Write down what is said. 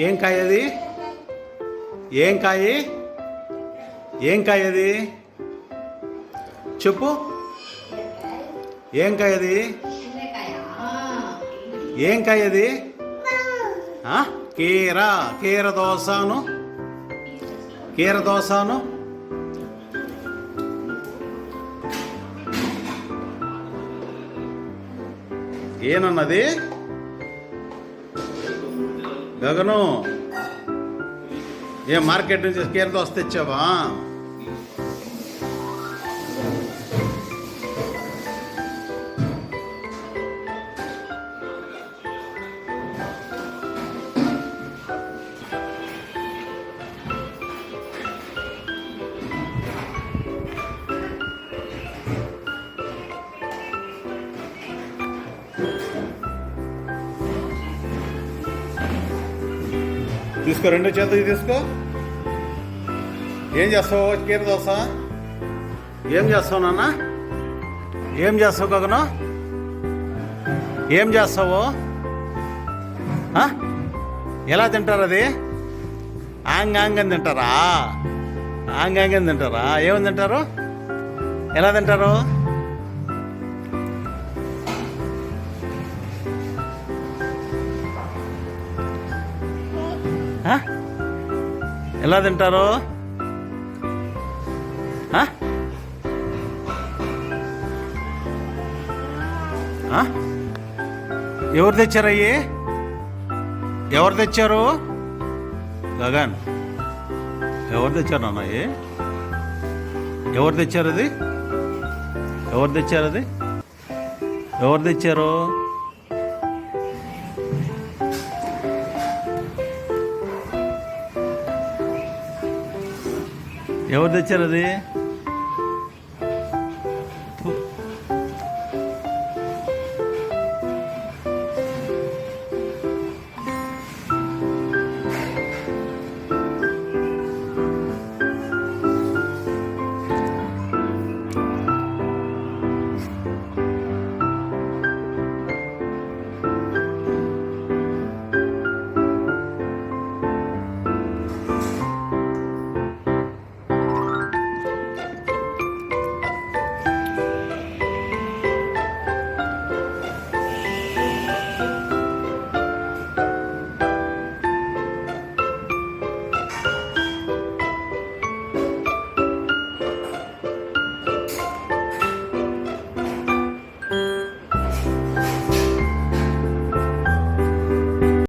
ఏం కాయ అది? ఏం కాయ? ఏం కాయ అది? చెప్పు. ఏం కాయ అది? ఏం కాయ అది? కీర. కీర దోసను. కీర దోసను. ఏనన్నది? గగను, ఏ మార్కెట్ నుంచి కీర దోస తెచ్చావా? తీసుకో, రెండో చేతులు తీసుకో. ఏం చేస్తావు కీర దోశ? ఏం చేస్తావు నాన్న? ఏం చేస్తావు గగను? ఏం చేస్తావు? ఎలా తింటారు అది? ఆంగాంగని తింటారా? ఆంగాంగని తింటారా? ఏమని తింటారు? ఎలా తింటారు? ఎలా తింటారు? ఎవరు తెచ్చారయ్యి? ఎవరు తెచ్చారు? గగన్, ఎవరు తెచ్చారు అన్నయ్యి? ఎవరు తెచ్చారు అది? ఎవరు తెచ్చారు అది? ఎవరు తెచ్చారు? ఎవరు తెచ్చారు అది?